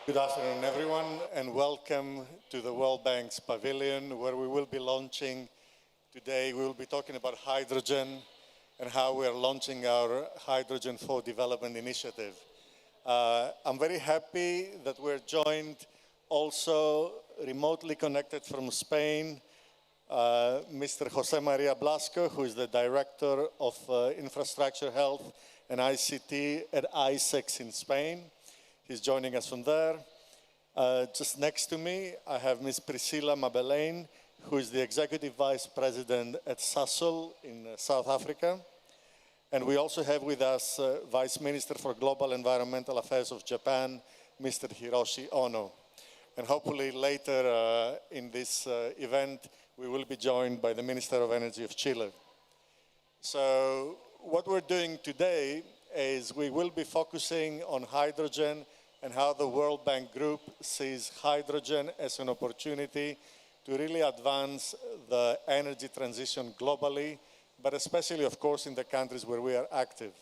Good afternoon, everyone, and welcome to the World Bank's Pavilion, where we will be launching today. We will be talking about hydrogen and how we are launching our Hydrogen for Development initiative. I'm very happy that we're joined also remotely connected from Spain, Mr. José María Blasco, who is the Director of Infrastructure, Health and ICT at ICEX in Spain. He's joining us from there. Just next to me, I have Ms. Priscillah Mabelane, who is the Executive Vice President at Sasol in South Africa. And we also have with us Vice Minister for Global Environmental Affairs of Japan, Mr. Hiroshi Ono. And hopefully later in this event, we will be joined by the Minister of Energy of Chile. So what we're doing today is we will be focusing on hydrogen and how the World Bank Group sees hydrogen as an opportunity to really advance the energy transition globally, but especially, of course, in the countries where we are active.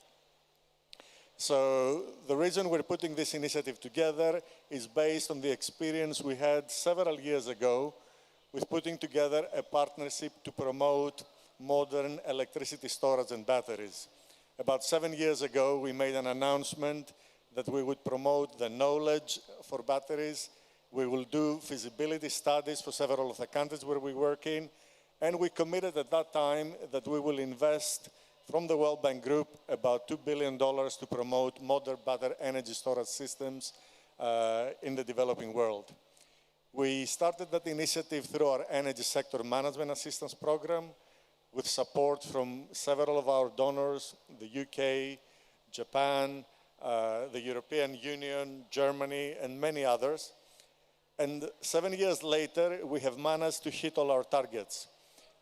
So the reason we're putting this initiative together is based on the experience we had several years ago with putting together a partnership to promote modern electricity storage and batteries. About 7 years ago, we made an announcement that we would promote the knowledge for batteries. We will do feasibility studies for several of the countries where we work in. And we committed at that time that we will invest from the World Bank Group about $2 billion to promote modern battery energy storage systems in the developing world. We started that initiative through our Energy Sector Management Assistance Program, with support from several of our donors, the UK, Japan, the European Union, Germany, and many others. And 7 years later, we have managed to hit all our targets.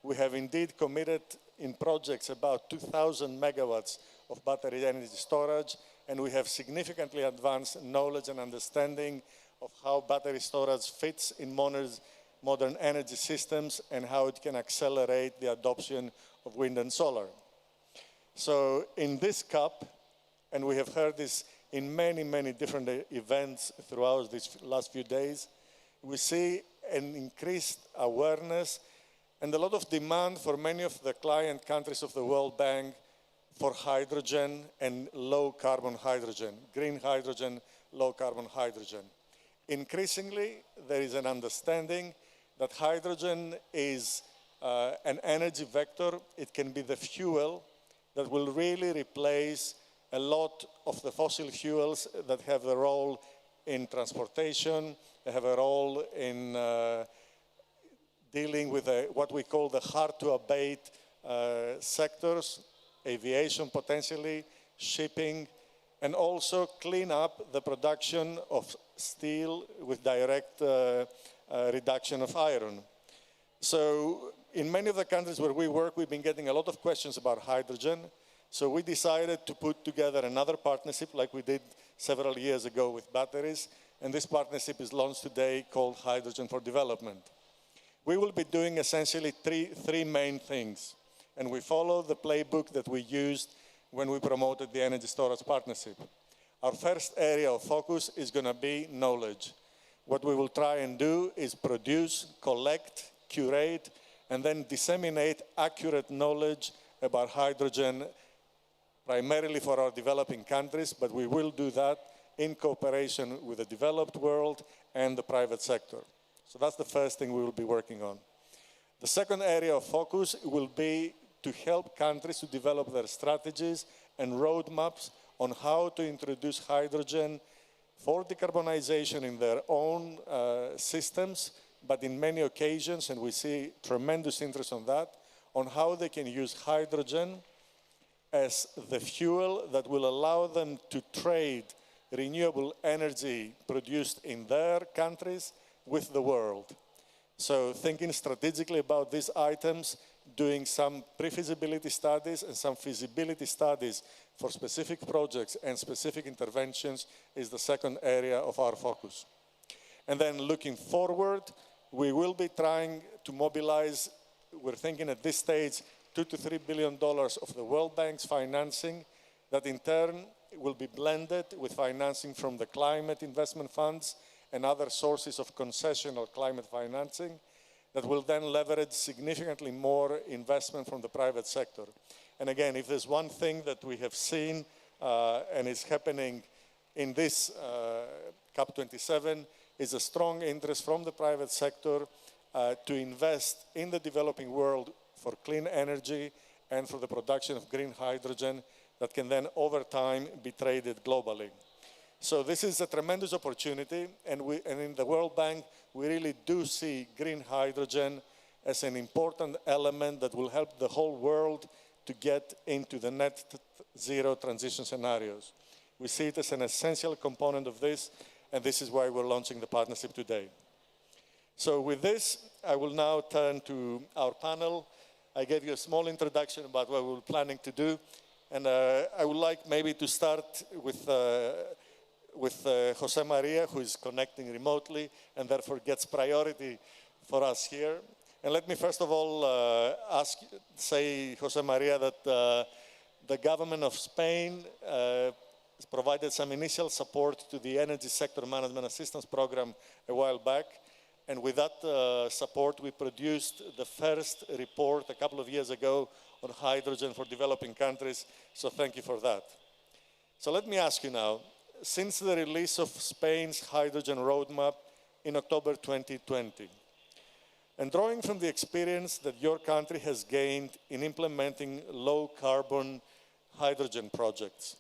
We have indeed committed in projects about 2,000 megawatts of battery energy storage, and we have significantly advanced knowledge and understanding of how battery storage fits in modern energy systems and how it can accelerate the adoption of wind and solar. So in this COP, and we have heard this in many, many different events throughout these last few days, we see an increased awareness and a lot of demand for many of the client countries of the World Bank for hydrogen and low carbon hydrogen, green hydrogen, low carbon hydrogen. Increasingly, there is an understanding that hydrogen is an energy vector. It can be the fuel that will really replace a lot of the fossil fuels that have a role in transportation, they have a role in dealing with what we call the hard-to-abate sectors, aviation potentially, shipping, and also clean up the production of steel with direct reduction of iron. So in many of the countries where we work, we've been getting a lot of questions about hydrogen. So we decided to put together another partnership like we did several years ago with batteries. And this partnership is launched today called Hydrogen for Development. We will be doing essentially three main things. And we follow the playbook that we used when we promoted the Energy Storage Partnership. Our first area of focus is going to be knowledge. What we will try and do is produce, collect, curate, and then disseminate accurate knowledge about hydrogen, primarily for our developing countries, but we will do that in cooperation with the developed world and the private sector. So that's the first thing we will be working on. The second area of focus will be to help countries to develop their strategies and roadmaps on how to introduce hydrogen for decarbonization in their own systems, but in many occasions, and we see tremendous interest on that, on how they can use hydrogen as the fuel that will allow them to trade renewable energy produced in their countries with the world. So thinking strategically about these items, doing some pre-feasibility studies and some feasibility studies for specific projects and specific interventions is the second area of our focus. And then looking forward, we will be trying to mobilize, we're thinking at this stage, $2 to $3 billion of the World Bank's financing that in turn will be blended with financing from the climate investment funds and other sources of concessional climate financing that will then leverage significantly more investment from the private sector. And again, if there's one thing that we have seen and is happening in this COP27 is a strong interest from the private sector to invest in the developing world for clean energy and for the production of green hydrogen that can then over time be traded globally. So this is a tremendous opportunity, and in the World Bank, we really do see green hydrogen as an important element that will help the whole world to get into the net zero transition scenarios. We see it as an essential component of this, and this is why we're launching the partnership today. So with this, I will now turn to our panel. I gave you a small introduction about what we're planning to do, and I would like maybe to start with José María, who is connecting remotely and therefore gets priority for us here. And let me first of all say, José María, that the government of Spain provided some initial support to the Energy Sector Management Assistance Program a while back. And with that support, we produced the first report a couple of years ago on hydrogen for developing countries. So thank you for that. So let me ask you now, since the release of Spain's hydrogen roadmap in October 2020, and drawing from the experience that your country has gained in implementing low-carbon hydrogen projects,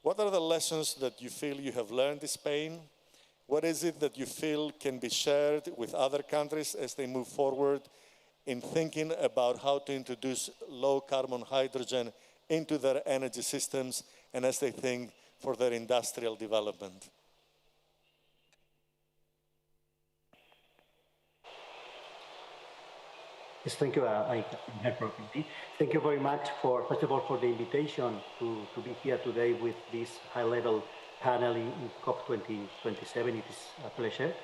what are the lessons that you feel you have learned in Spain? What is it that you feel can be shared with other countries as they move forward in thinking about how to introduce low-carbon hydrogen into their energy systems and as they think for their industrial development? Yes, thank you. I heard perfectly. Thank you very much for, first of all, for the invitation to be here today with this high-level panel in COP27. It is a pleasure.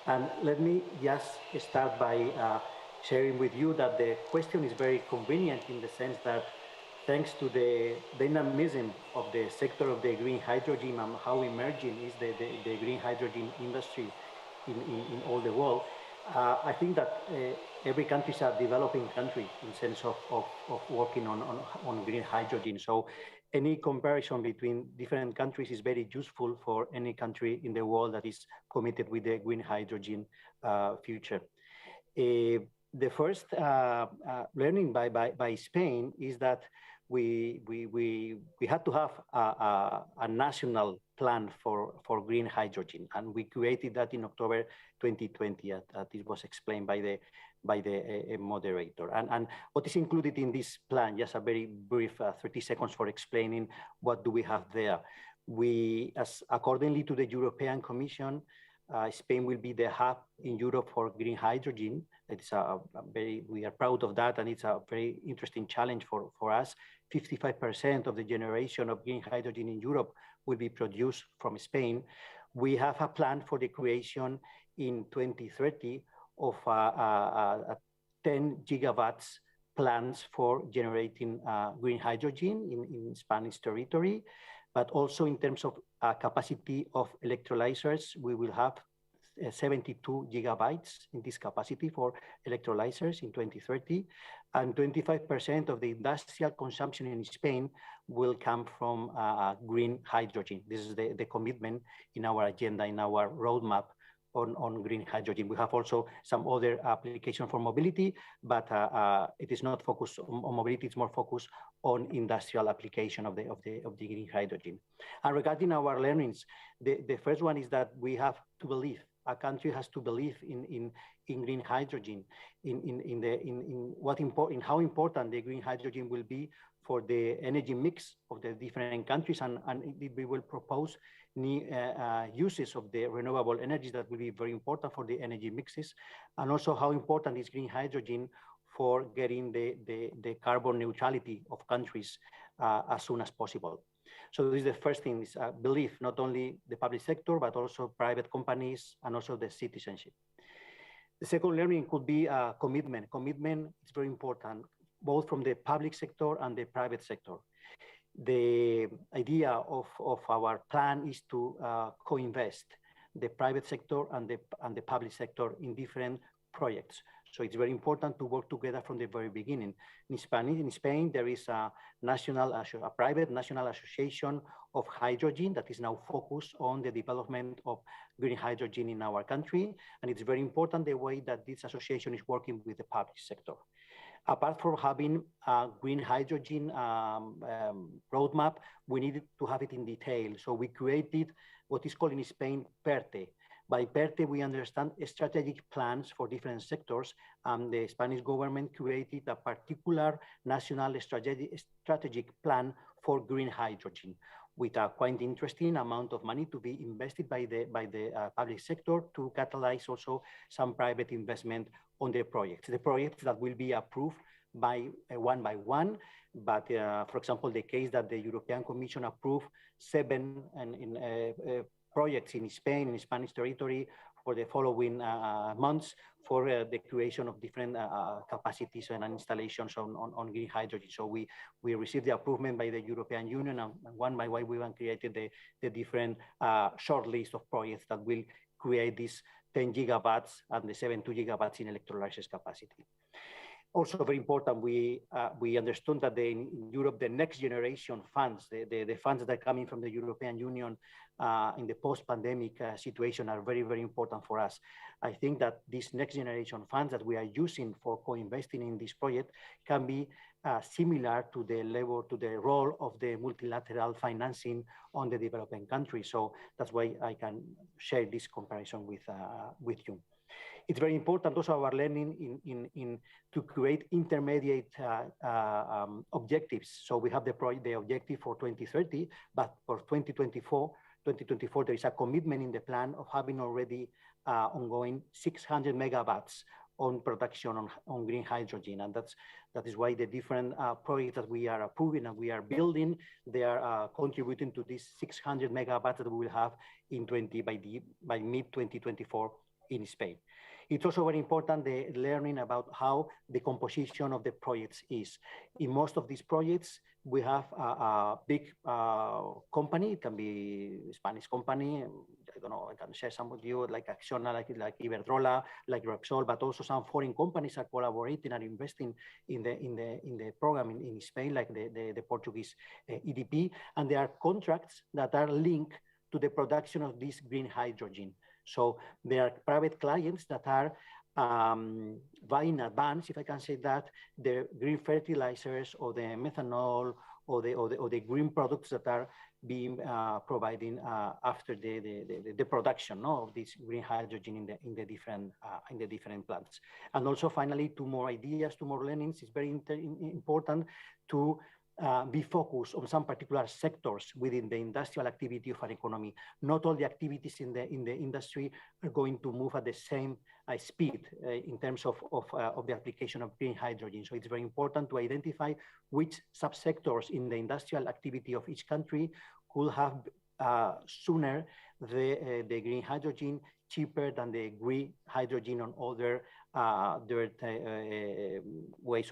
And let me just start by sharing with you that the question is very convenient in the sense that thanks to the dynamism of the sector of the green hydrogen and how emerging is the green hydrogen industry in all the world, I think that every country is a developing country in sense of working on green hydrogen. So any comparison between different countries is very useful for any country in the world that is committed with the green hydrogen future. The first learning by Spain is that we had to have a national plan for green hydrogen, and we created that in October 2020. It was explained by the moderator. And what is included in this plan? Just a very brief 30 seconds for explaining what do we have there. We, accordingly to the European Commission, Spain will be the hub in Europe for green hydrogen. It's we are proud of that, and it's a very interesting challenge for us. 55% of the generation of green hydrogen in Europe will be produced from Spain. We have a plan for the creation in 2030 of 10 gigawatts plants for generating green hydrogen in Spanish territory. But also in terms of capacity of electrolyzers, we will have 72 gigabytes in this capacity for electrolyzers in 2030. And 25% of the industrial consumption in Spain will come from green hydrogen. This is the commitment in our agenda, in our roadmap on green hydrogen. We have also some other application for mobility, but it is not focused on mobility, it's more focused on industrial application of the green hydrogen. And regarding our learnings, the first one is that we have to believe, a country has to believe in green hydrogen, in how important the green hydrogen will be for the energy mix of the different countries, and we will propose new uses of the renewable energies that will be very important for the energy mixes, and also how important is green hydrogen for getting the carbon neutrality of countries as soon as possible. So this is the first thing, is belief, not only the public sector, but also private companies and also the citizenship. The second learning could be commitment. Commitment is very important, both from the public sector and the private sector. The idea of our plan is to co-invest the private sector and the public sector in different projects. So it's very important to work together from the very beginning. In Spain, there is a private national association of hydrogen that is now focused on the development of green hydrogen in our country. And it's very important the way that this association is working with the public sector. Apart from having a green hydrogen roadmap, we needed to have it in detail. So we created what is called in Spain PERTE. By PERTE, we understand strategic plans for different sectors. The Spanish government created a particular national strategic plan for green hydrogen, with a quite interesting amount of money to be invested by the public sector to catalyze also some private investment on the projects that will be approved by one. But for example, the case that the European Commission approved 7 projects in Spain, in Spanish territory, for the following months for the creation of different capacities and installations on green hydrogen. So we received the approval by the European Union, and one by one we created the different short list of projects that will create these 10 gigawatts and the 7.2 gigawatts in electrolysis capacity. Also very important, we understood that in Europe, the next generation funds, the funds that are coming from the European Union in the post-pandemic situation are very, very important for us. I think that these next generation funds that we are using for co-investing in this project can be similar to the role of the multilateral financing on the developing countries. So that's why I can share this comparison with you. It's very important also our learning to create intermediate objectives. So we have the objective for 2030, but for 2024, there is a commitment in the plan of having already ongoing 600 megawatts on production on green hydrogen. And that is why the different projects that we are approving and we are building, they are contributing to this 600 megawatts that we will have by mid-2024 in Spain. It's also very important the learning about how the composition of the projects is. In most of these projects, we have a big company. It can be a Spanish company. I don't know, I can share some with you, like Acciona, like Iberdrola, like Repsol, but also some foreign companies are collaborating and investing in the program in Spain, like the Portuguese EDP. And there are contracts that are linked to the production of this green hydrogen. So there are private clients that are buying in advance, if I can say that, the green fertilizers or the methanol or the green products that are being providing after the production of this green hydrogen in the different plants. And also, finally, 2 more ideas, 2 more learnings. It's very important to be focused on some particular sectors within the industrial activity of an economy. Not all the activities in the industry are going to move at the same speed in terms of the application of green hydrogen. So it's very important to identify which subsectors in the industrial activity of each country could have sooner the green hydrogen cheaper than the green hydrogen on other ways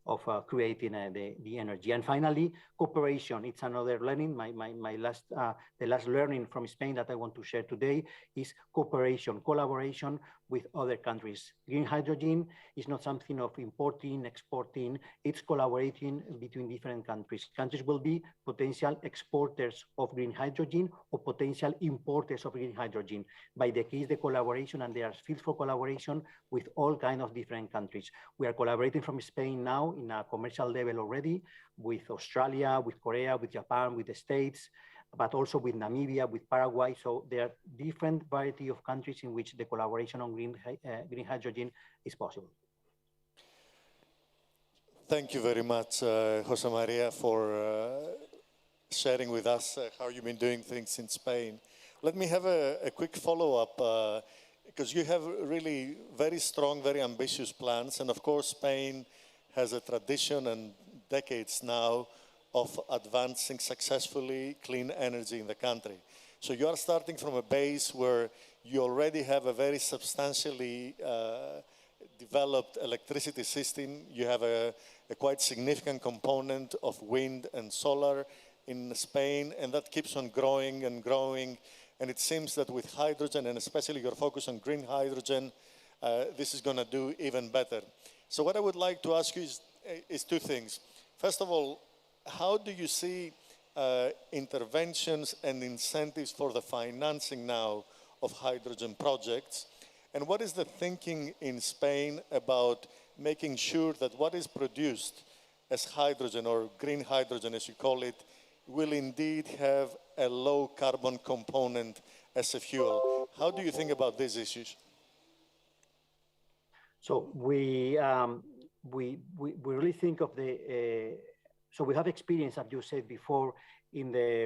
of creating the energy. And finally, cooperation. It's another learning. The last learning from Spain that I want to share today is cooperation, collaboration with other countries. Green hydrogen is not something of importing, exporting. It's collaborating between different countries. Countries will be potential exporters of green hydrogen or potential importers of green hydrogen. By the case, the collaboration, and there are fields for collaboration with all kinds of different countries. We are collaborating from Spain now in a commercial level already with Australia, with Korea, with Japan, with the States, but also with Namibia, with Paraguay. So there are different variety of countries in which the collaboration on green hydrogen is possible. Thank you very much, José María, for sharing with us how you've been doing things in Spain. Let me have a quick follow-up, because you have really very strong, very ambitious plans. And of course, Spain has a tradition and decades now of advancing successfully clean energy in the country. So you are starting from a base where you already have a very substantially developed electricity system. You have a quite significant component of wind and solar in Spain, and that keeps on growing and growing. And it seems that with hydrogen, and especially your focus on green hydrogen, this is going to do even better. So what I would like to ask you is two things. First of all, how do you see interventions and incentives for the financing now of hydrogen projects? And what is the thinking in Spain about making sure that what is produced as hydrogen, or green hydrogen as you call it, will indeed have a low carbon component as a fuel? How do you think about these issues? So we really think of the, so we have experience, as you said before,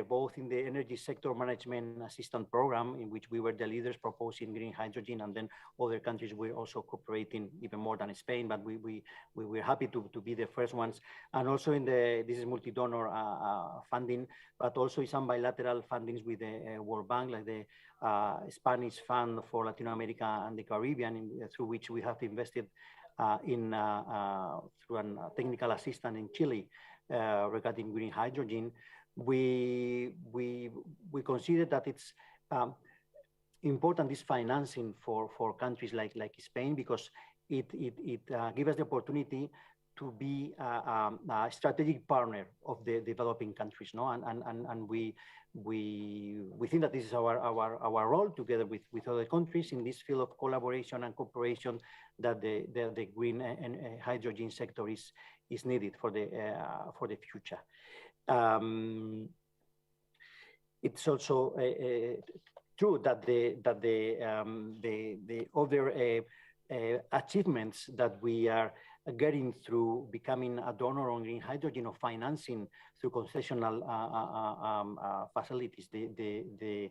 both in the energy sector management assistance program, in which we were the leaders proposing green hydrogen, and then other countries were also cooperating even more than Spain, but we were happy to be the first ones. And also this is multi-donor funding, but also in some bilateral fundings with the World Bank, like the Spanish Fund for Latin America and the Caribbean, through which we have invested through a technical assistance in Chile regarding green hydrogen. We consider that it's important, this financing for countries like Spain, because it gives us the opportunity to be a strategic partner of the developing countries, no? And we think that this is our role, together with other countries, in this field of collaboration and cooperation, that the green and hydrogen sector is needed for the future. It's also true that the other achievements that we are getting through becoming a donor on green hydrogen, or financing through concessional facilities, the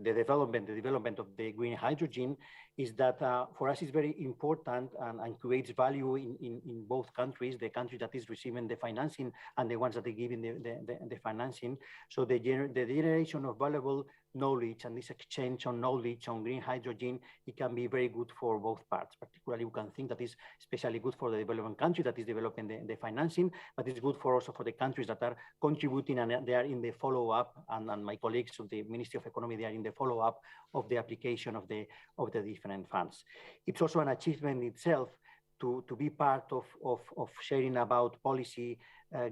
development of the green hydrogen, is that for us is very important and creates value in both countries, the country that is receiving the financing and the ones that are giving the financing. So the generation of valuable knowledge and this exchange on knowledge on green hydrogen, it can be very good for both parts. Particularly, we can think that is especially good for the developing country that is developing the financing, but it's good also for the countries that are contributing, and they are in the follow-up, and my colleagues of the Ministry of Economy, they are in the follow-up of the application of the different funds. It's also an achievement itself to be part of sharing about policy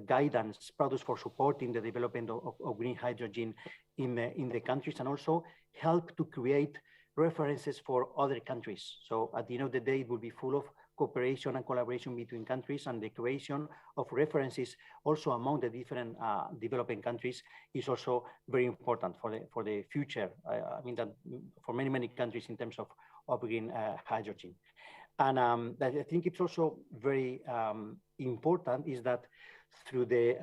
guidance, products for supporting the development of green hydrogen in the countries, and also help to create references for other countries. So at the end of the day, it will be full of cooperation and collaboration between countries, and the creation of references also among the different developing countries is also very important for the future. I mean that for many countries in terms of green hydrogen. And I think it's also very important is that through the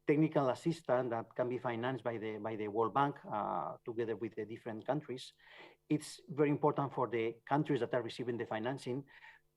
technical assistance that can be financed by the World Bank together with the different countries, it's very important for the countries that are receiving the financing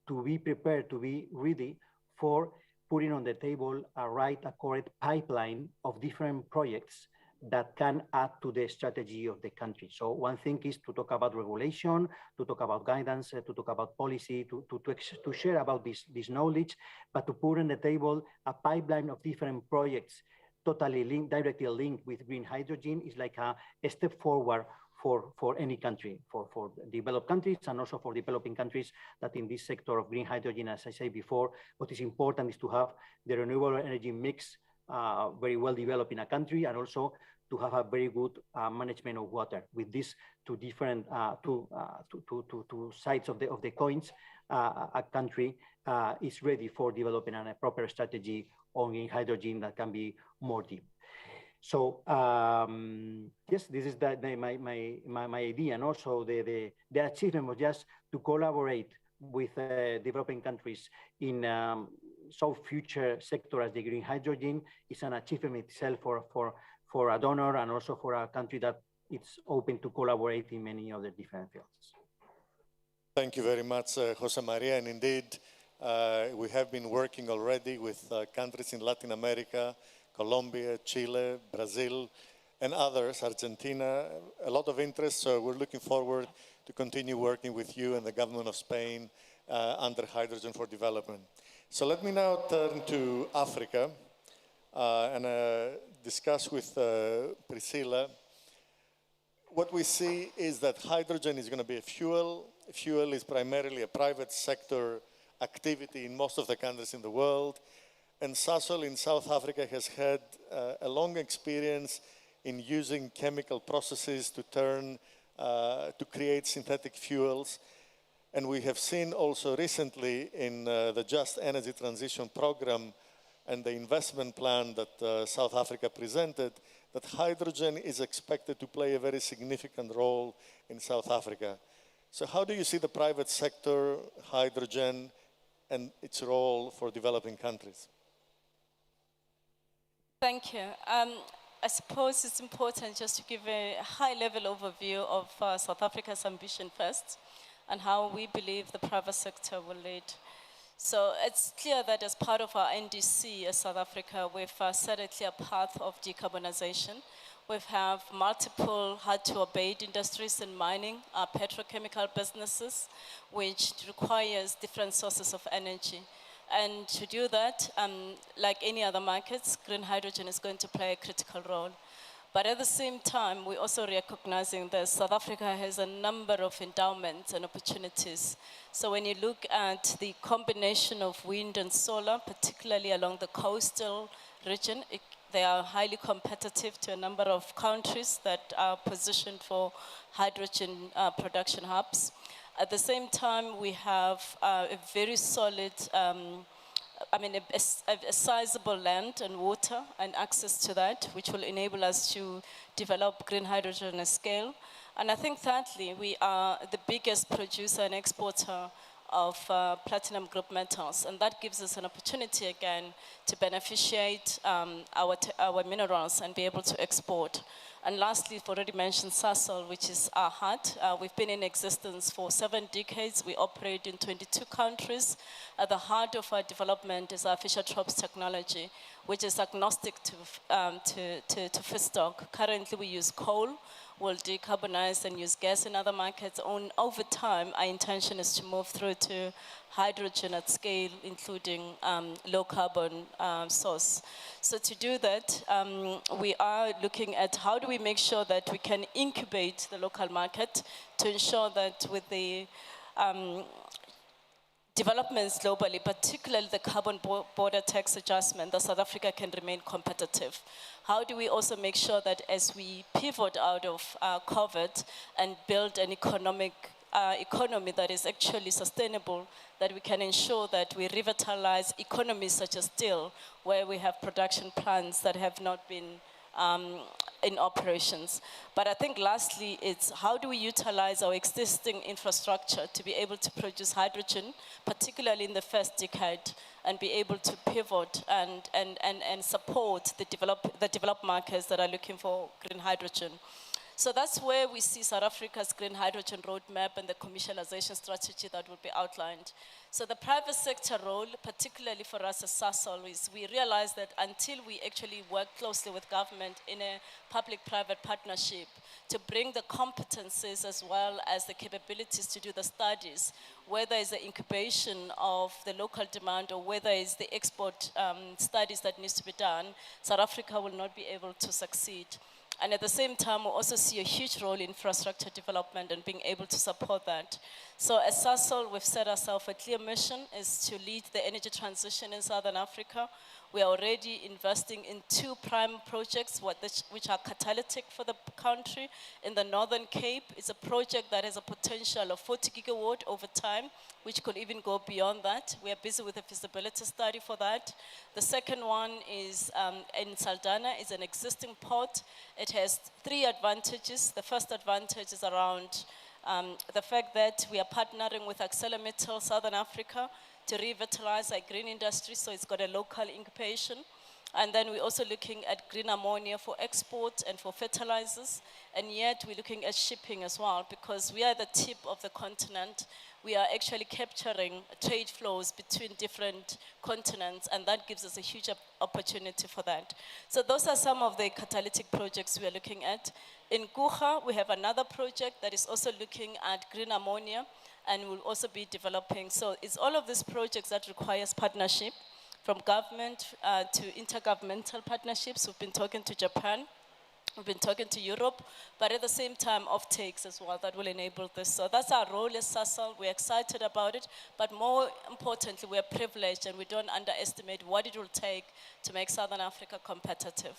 to be prepared, to be ready for putting on the table a correct pipeline of different projects that can add to the strategy of the country. So one thing is to talk about regulation, to talk about guidance, to talk about policy, to share about this knowledge, but to put on the table a pipeline of different projects totally directly linked with green hydrogen is like a step forward for any country, for developed countries, and also for developing countries that in this sector of green hydrogen, as I said before, what is important is to have the renewable energy mix very well developed in a country, and also to have a very good management of water. With these two different two sides of the coins, a country is ready for developing a proper strategy on green hydrogen that can be more deep. So yes, this is my idea, and also the achievement was just to collaborate with developing countries in some future sector as the green hydrogen is an achievement itself for a donor, and also for a country that it's open to collaborate in many other different fields. Thank you very much, José María. And indeed, we have been working already with countries in Latin America, Colombia, Chile, Brazil, and others, Argentina, a lot of interest. So we're looking forward to continue working with you and the government of Spain under Hydrogen for Development. So let me now turn to Africa and discuss with Priscillah. What we see is that hydrogen is going to be a fuel. Fuel is primarily a private sector activity in most of the countries in the world. And Sasol in South Africa has had a long experience in using chemical processes to create synthetic fuels. And we have seen also recently in the Just Energy Transition Program and the investment plan that South Africa presented, that hydrogen is expected to play a very significant role in South Africa. So how do you see the private sector, hydrogen, and its role for developing countries? Thank you. I suppose it's important just to give a high-level overview of South Africa's ambition first, and how we believe the private sector will lead. So it's clear that as part of our NDC as South Africa, we've set a clear path of decarbonization. We have multiple hard-to-abate industries in mining, petrochemical businesses, which requires different sources of energy. And to do that, like any other markets, green hydrogen is going to play a critical role. But at the same time, we're also recognizing that South Africa has a number of endowments and opportunities. So when you look at the combination of wind and solar, particularly along the coastal region, they are highly competitive to a number of countries that are positioned for hydrogen production hubs. At the same time, we have a very solid, a sizable land and water and access to that, which will enable us to develop green hydrogen at scale. And I think thirdly, we are the biggest producer and exporter of platinum group metals, and that gives us an opportunity again to beneficiate our minerals and be able to export. And lastly, I've already mentioned Sasol, which is our heart. We've been in existence for 7 decades. We operate in 22 countries. At the heart of our development is our Fischer-Tropsch technology, which is agnostic to feedstock. Currently, we use coal. We'll decarbonize and use gas in other markets. Over time, our intention is to move through to hydrogen at scale, including low carbon source. So to do that, we are looking at how do we make sure that we can incubate the local market to ensure that with the developments globally, particularly the carbon border tax adjustment, that South Africa can remain competitive. How do we also make sure that as we pivot out of COVID and build an economy that is actually sustainable, that we can ensure that we revitalize economies such as steel, where we have production plants that have not been in operations. But I think lastly, it's how do we utilize our existing infrastructure to be able to produce hydrogen, particularly in the first decade, and be able to pivot and support the developed markets that are looking for green hydrogen. So that's where we see South Africa's green hydrogen roadmap and the commercialization strategy that will be outlined. So the private sector role, particularly for us as Sasol, is we realize that until we actually work closely with government in a public-private partnership to bring the competencies as well as the capabilities to do the studies, whether it's the incubation of the local demand or whether it's the export studies that needs to be done, South Africa will not be able to succeed. And at the same time, we also see a huge role in infrastructure development and being able to support that. So as Sasol, we've set ourselves a clear mission is to lead the energy transition in Southern Africa. We are already investing in 2 prime projects which are catalytic for the country. In the Northern Cape, it's a project that has a potential of 40 gigawatt over time, which could even go beyond that. We are busy with a feasibility study for that. The second one is in Saldanha, is an existing port. It has 3 advantages. The first advantage is around the fact that we are partnering with ArcelorMittal Southern Africa to revitalize our green industry, so it's got a local incubation. And then we're also looking at green ammonia for export and for fertilizers. And yet we're looking at shipping as well, because we are the tip of the continent. We are actually capturing trade flows between different continents, and that gives us a huge opportunity for that. So those are some of the catalytic projects we are looking at. In Guha, we have another project that is also looking at green ammonia, and we'll also be developing. So it's all of these projects that requires partnership, from government to intergovernmental partnerships. We've been talking to Japan, we've been talking to Europe, but at the same time, offtakes as well that will enable this. So that's our role as Sasol. We're excited about it, but more importantly, we're privileged and we don't underestimate what it will take to make Southern Africa competitive.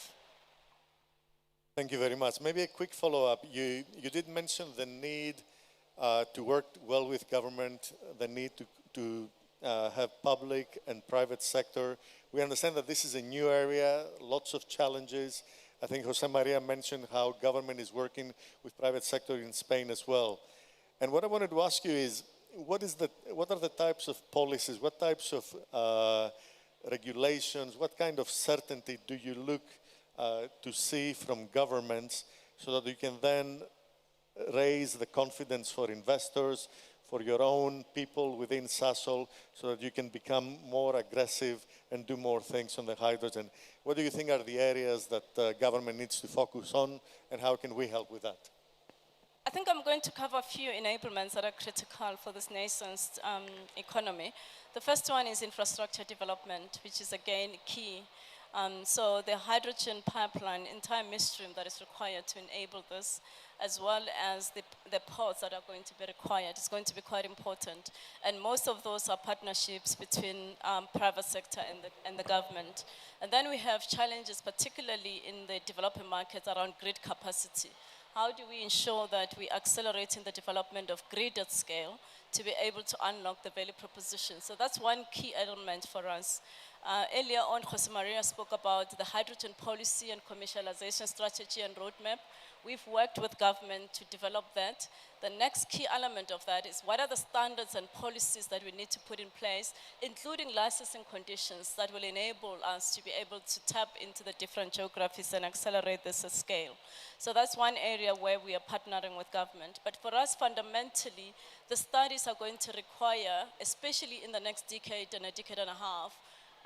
Thank you very much. Maybe a quick follow-up. You did mention the need to work well with government, the need to have public and private sector. We understand that this is a new area, lots of challenges. I think José María mentioned how government is working with private sector in Spain as well. And what I wanted to ask you is, what are the types of policies, what types of regulations, what kind of certainty do you look to see from governments so that you can then raise the confidence for investors, for your own people within Sasol, so that you can become more aggressive and do more things on the hydrogen? What do you think are the areas that government needs to focus on, and how can we help with that? I think I'm going to cover a few enablements that are critical for this nascent economy. The first one is infrastructure development, which is again key. So the hydrogen pipeline, entire midstream that is required to enable this, as well as the ports that are going to be required, is going to be quite important. And most of those are partnerships between private sector and the government. And then we have challenges, particularly in the developing markets, around grid capacity. How do we ensure that we accelerate in the development of grid at scale to be able to unlock the value proposition? So that's one key element for us. Earlier on, José María spoke about the hydrogen policy and commercialization strategy and roadmap. We've worked with government to develop that. The next key element of that is what are the standards and policies that we need to put in place, including licensing conditions that will enable us to be able to tap into the different geographies and accelerate this at scale. So that's one area where we are partnering with government. But for us, fundamentally, the studies are going to require, especially in the next decade and a decade and a half,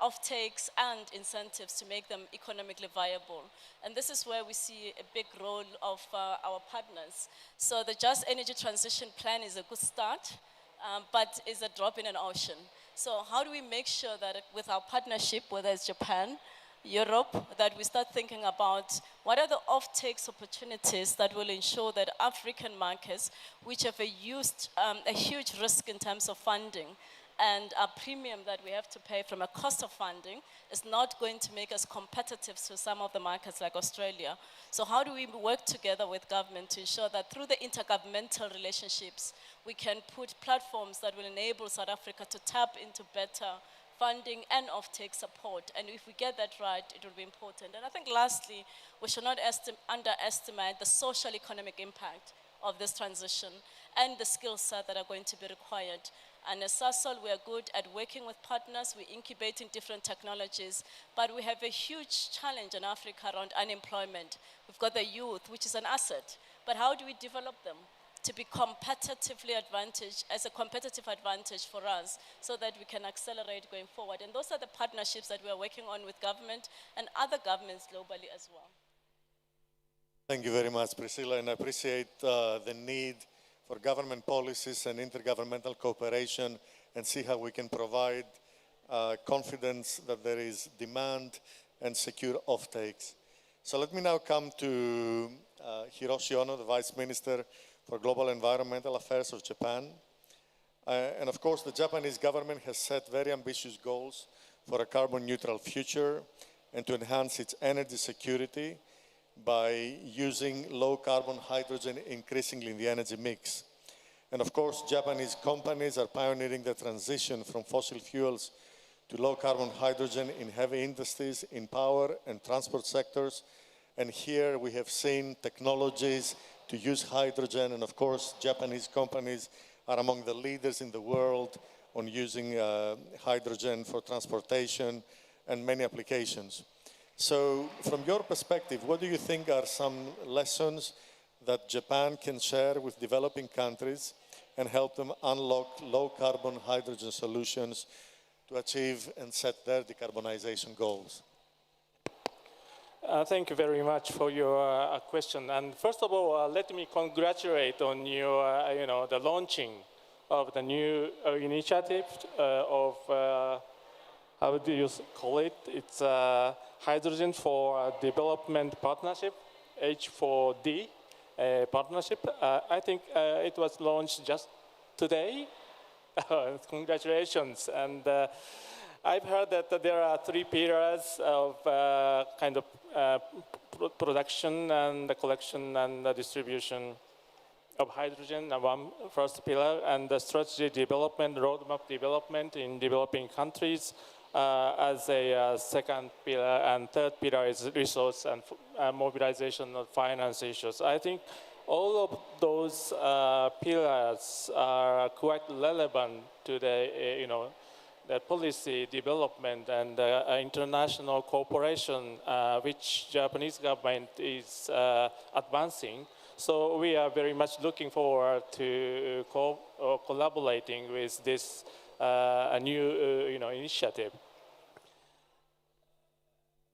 offtakes and incentives to make them economically viable. And this is where we see a big role of our partners. So the Just Energy Transition Plan is a good start, but is a drop in an ocean. So how do we make sure that with our partnership, whether it's Japan, Europe, that we start thinking about what are the offtakes opportunities that will ensure that African markets, which have a huge risk in terms of funding, and a premium that we have to pay from a cost of funding is not going to make us competitive to some of the markets like Australia. So how do we work together with government to ensure that through the intergovernmental relationships, we can put platforms that will enable South Africa to tap into better funding and offtake support? And if we get that right, it will be important. And I think lastly, we should not underestimate the social economic impact of this transition and the skill set that are going to be required. And as Sasol, we are good at working with partners, we're incubating different technologies, but we have a huge challenge in Africa around unemployment. We've got the youth, which is an asset, but how do we develop them to be competitively advantaged, as a competitive advantage for us, so that we can accelerate going forward? And those are the partnerships that we are working on with government and other governments globally as well. Thank you very much, Priscilla, and I appreciate the need for government policies and intergovernmental cooperation, and see how we can provide confidence that there is demand and secure offtakes. So let me now come to Hiroshi Ono, the Vice Minister for Global Environmental Affairs of Japan. And of course, the Japanese government has set very ambitious goals for a carbon neutral future and to enhance its energy security by using low carbon hydrogen increasingly in the energy mix. And of course, Japanese companies are pioneering the transition from fossil fuels to low carbon hydrogen in heavy industries, in power and transport sectors. And here we have seen technologies to use hydrogen, and of course, Japanese companies are among the leaders in the world on using hydrogen for transportation and many applications. So from your perspective, what do you think are some lessons that Japan can share with developing countries and help them unlock low-carbon hydrogen solutions to achieve and set their decarbonization goals? Thank you very much for your question. And first of all, let me congratulate on your, the launching of the new initiative of, how do you call it? It's Hydrogen for Development Partnership, H4D partnership. I think it was launched just today. Congratulations. And I've heard that there are 3 pillars of kind of production and the collection and the distribution of hydrogen, one first pillar, and the strategy development, roadmap development in developing countries as a second pillar, and third pillar is resource and mobilization of finance issues. I think all of those pillars are quite relevant to the, the policy development and international cooperation which Japanese government is advancing. So we are very much looking forward to collaborating with this new initiative.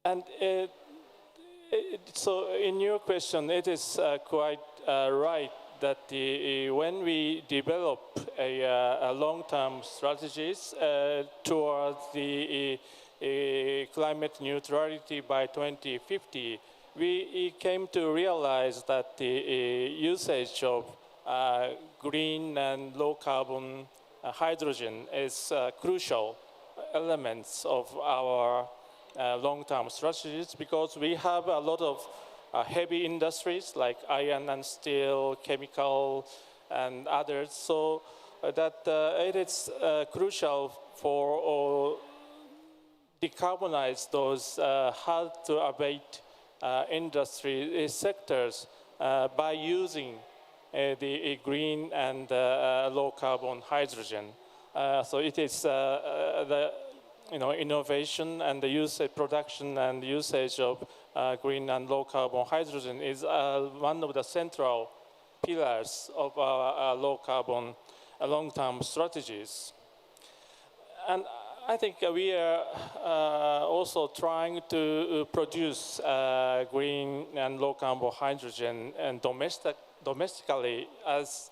And so in your question, it is quite right that when we develop a long-term strategies towards the climate neutrality by 2050, we came to realize that the usage of green and low-carbon hydrogen is crucial elements of our long-term strategies, because we have a lot of heavy industries like iron and steel, chemical, and others. So that it is crucial for decarbonize those hard-to-abate industry sectors by using the green and low-carbon hydrogen. So it is the innovation and the usage, production and usage of green and low-carbon hydrogen is one of the central pillars of our low-carbon long-term strategies. And I think we are also trying to produce green and low-carbon hydrogen and domestically as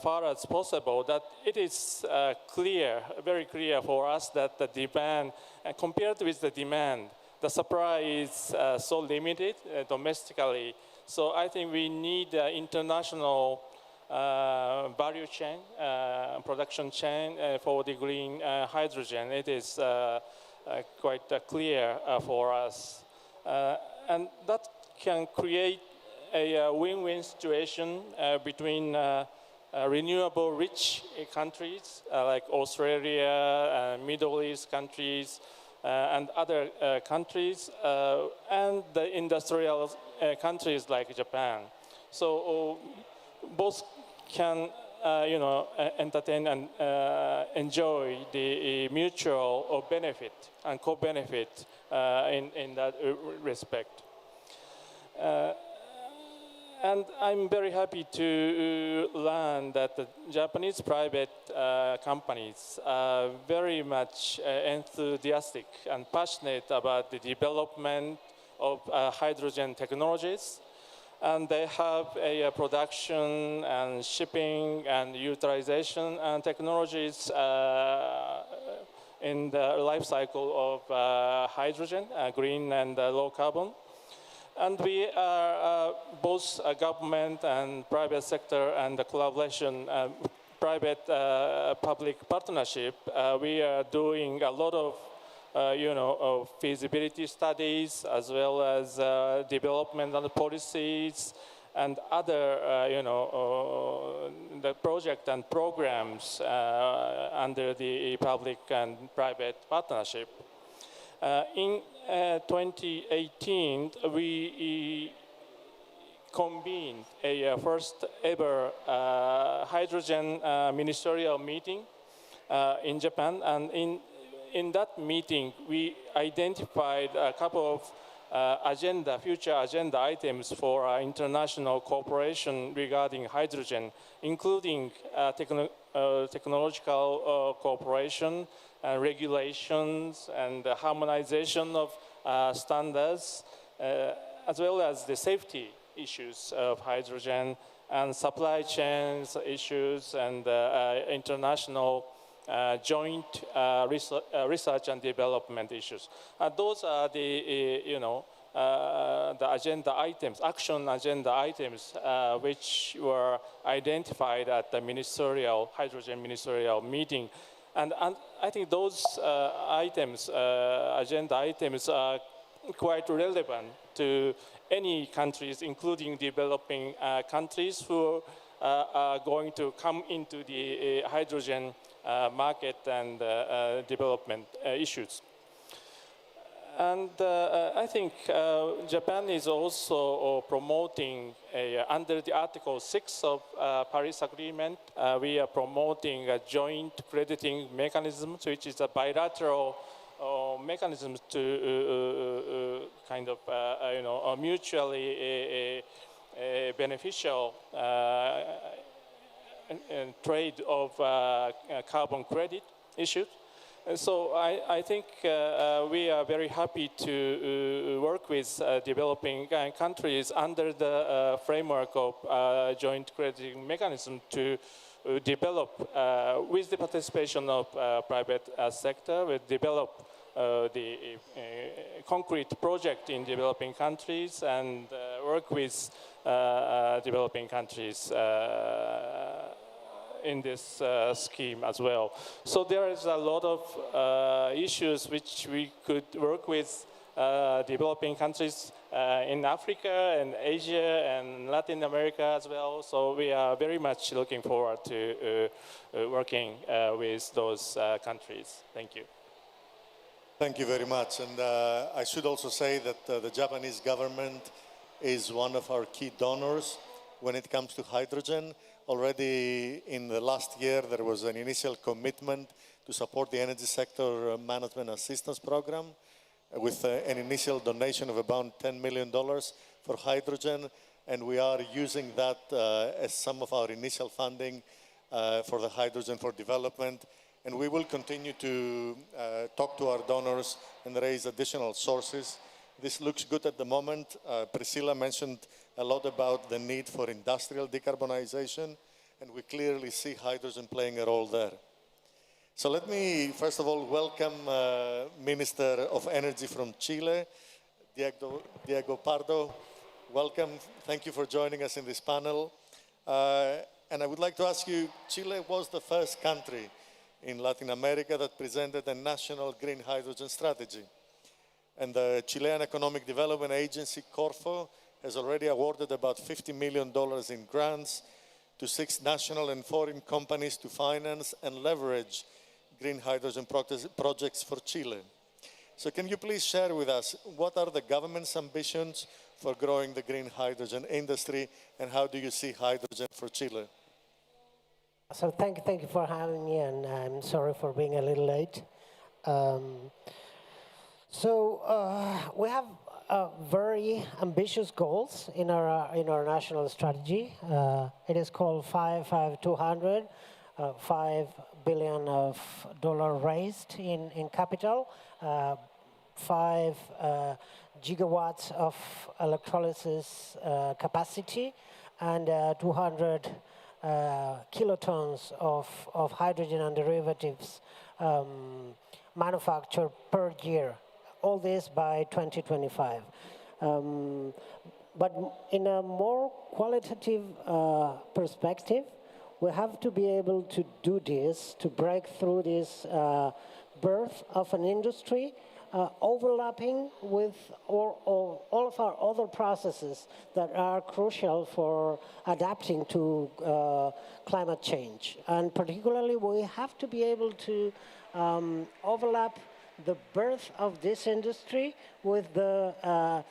far as possible. That it is clear, very clear for us that the demand, compared with the demand, the supply is so limited domestically. So I think we need international value chain, production chain for the green hydrogen. It is quite clear for us. And that can create a win-win situation between renewable rich countries like Australia, Middle East countries, and other countries, and the industrial countries like Japan. So both can, entertain and enjoy the mutual benefit and co-benefit in that respect. And I'm very happy to learn that the Japanese private companies are very much enthusiastic and passionate about the development of hydrogen technologies. And they have a production and shipping and utilization and technologies in the life cycle of hydrogen, green and low carbon. And we are both government and private sector and the collaboration, private-public partnership. We are doing a lot of, of feasibility studies as well as development and policies and other, the project and programs under the public and private partnership. In 2018, we convened a first ever hydrogen ministerial meeting in Japan. And in that meeting, we identified a couple future agenda items for international cooperation regarding hydrogen, including technological cooperation, regulations, and the harmonization of standards, as well as the safety issues of hydrogen and supply chains issues and international joint research and development issues. Those are the, the agenda items, action agenda items, which were identified at the hydrogen ministerial meeting. And I think those items, agenda items, are quite relevant to any countries, including developing countries who are going to come into the hydrogen market and development issues. And I think Japan is also promoting, under the Article 6 of Paris Agreement, we are promoting a joint crediting mechanism, which is a bilateral mechanism to kind of, mutually beneficial trade of carbon credit issued. And so I think we are very happy to work with developing countries under the framework of joint crediting mechanism to develop, with the participation of private sector, we develop the concrete project in developing countries and work with developing countries in this scheme as well. So there is a lot of issues which we could work with developing countries in Africa and Asia and Latin America as well. So we are very much looking forward to working with those countries. Thank you. Thank you very much. And I should also say that the Japanese government is one of our key donors when it comes to hydrogen. Already in the last year, there was an initial commitment to support the energy sector management assistance program with an initial donation of about $10 million for hydrogen. And we are using that as some of our initial funding for the hydrogen for development. And we will continue to talk to our donors and raise additional sources. This looks good at the moment. Priscillah mentioned a lot about the need for industrial decarbonization, and we clearly see hydrogen playing a role there. So let me, first of all, welcome Minister of Energy from Chile, Diego Pardow. Welcome. Thank you for joining us in this panel. And I would like to ask you, Chile was the first country in Latin America that presented a national green hydrogen strategy. And the Chilean Economic Development Agency, Corfo, has already awarded about $50 million in grants to 6 national and foreign companies to finance and leverage green hydrogen projects for Chile. So can you please share with us what are the government's ambitions for growing the green hydrogen industry, and how do you see hydrogen for Chile? So thank you for having me, and I'm sorry for being a little late. We have very ambitious goals in our national strategy. It is called 5-5-200, $5 billion of raised in capital, 5 gigawatts of electrolysis capacity, and 200 kilotons of hydrogen and derivatives manufactured per year. All this by 2025. But in a more qualitative perspective, we have to be able to do this, to break through this birth of an industry overlapping with all of our other processes that are crucial for adapting to climate change. And particularly, we have to be able to overlap the birth of this industry with the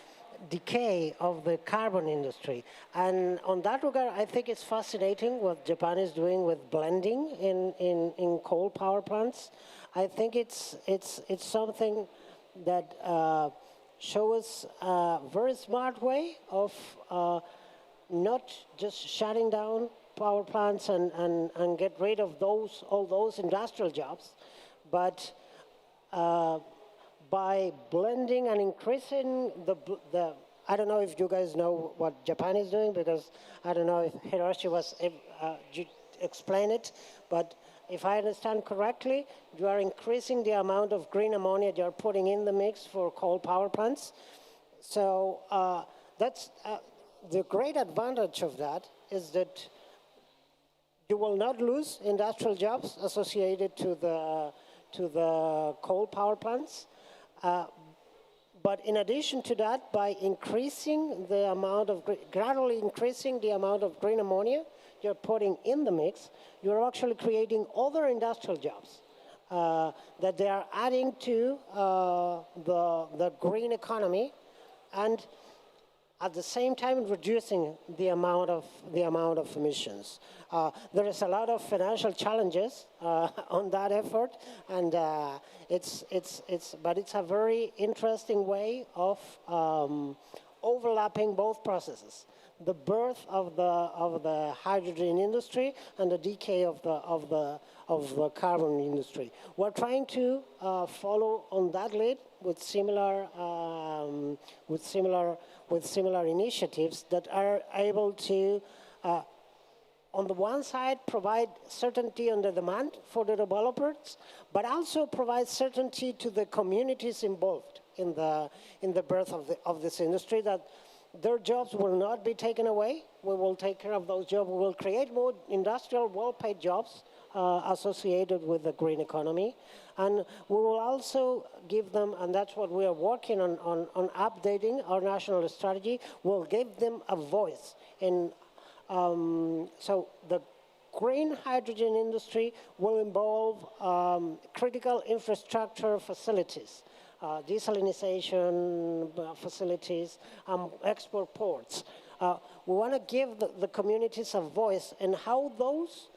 decay of the carbon industry. And on that regard, I think it's fascinating what Japan is doing with blending in coal power plants. I think it's something that show us a very smart way of not just shutting down power plants and get rid of all those industrial jobs, but by blending and increasing the I don't know if you guys know what Japan is doing, because I don't know if Hiroshi was explain it, but if I understand correctly, you are increasing the amount of green ammonia you're putting in the mix for coal power plants. So that's the great advantage of that is that you will not lose industrial jobs associated to the coal power plants. But in addition to that, by increasing the amount of, gradually increasing the amount of green ammonia you're putting in the mix, you're actually creating other industrial jobs that they are adding to the green economy, and at the same time reducing the amount of emissions. There is a lot of financial challenges on that effort, and but it's a very interesting way of overlapping both processes: the birth of the hydrogen industry and the decay of the carbon industry. We're trying to follow on that lead with similar initiatives that are able to, on the one side, provide certainty on the demand for the developers, but also provide certainty to the communities involved in the birth of this industry, that their jobs will not be taken away. We will take care of those jobs. We will create more industrial, well-paid jobs associated with the green economy. And we will also give them, and that's what we are working on updating our national strategy, we'll give them a voice. So the green hydrogen industry will involve critical infrastructure facilities, desalination facilities, export ports. We want to give the communities a voice in how those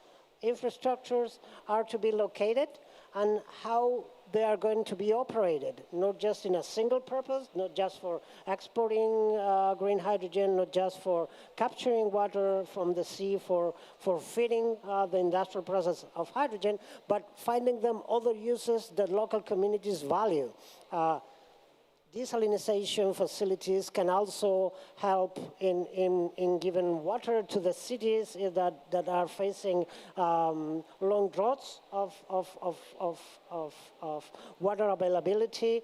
infrastructures are to be located and how they are going to be operated, not just in a single purpose, not just for exporting green hydrogen, not just for capturing water from the sea for feeding the industrial process of hydrogen, but finding them other uses that local communities value. Desalination facilities can also help in giving water to the cities that are facing long droughts of water availability.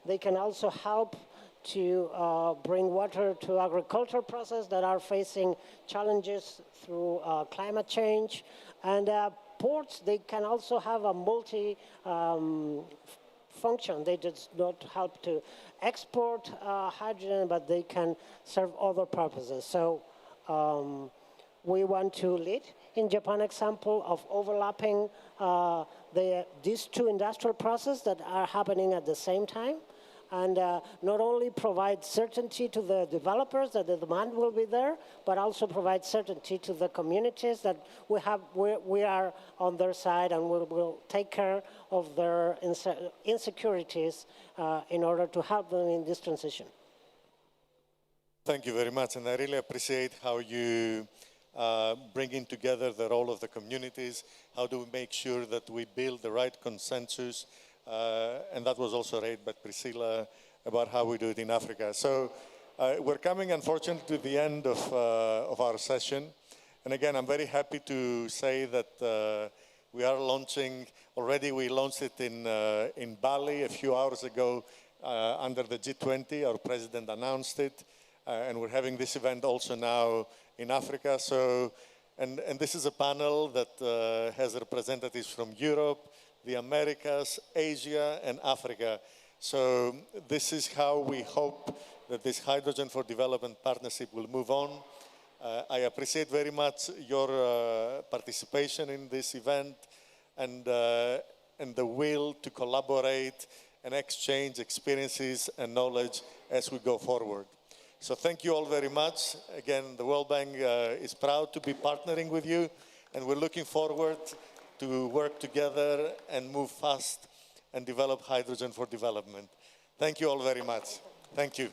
They can also help to bring water to agricultural processes that are facing challenges through climate change. And ports, they can also have a multi function. They just not help to export hydrogen, but they can serve other purposes. So we want to lead in Japan example of overlapping these two industrial processes that are happening at the same time, and not only provide certainty to the developers that the demand will be there, but also provide certainty to the communities that we are on their side, and we will take care of their insecurities in order to help them in this transition. Thank you very much, and I really appreciate how you bringing together the role of the communities. How do we make sure that we build the right consensus? And that was also raised by Priscillah about how we do it in Africa. So we're coming, unfortunately, to the end of our session. And again, I'm very happy to say that we are launching, already we launched it in Bali a few hours ago under the G20. Our president announced it. And we're having this event also now in Africa. So, and this is a panel that has representatives from Europe, the Americas, Asia, and Africa. So this is how we hope that this Hydrogen for Development partnership will move on. I appreciate very much your participation in this event and the will to collaborate and exchange experiences and knowledge as we go forward. So thank you all very much. Again, the World Bank is proud to be partnering with you, and we're looking forward to work together and move fast and develop hydrogen for development. Thank you all very much. Thank you.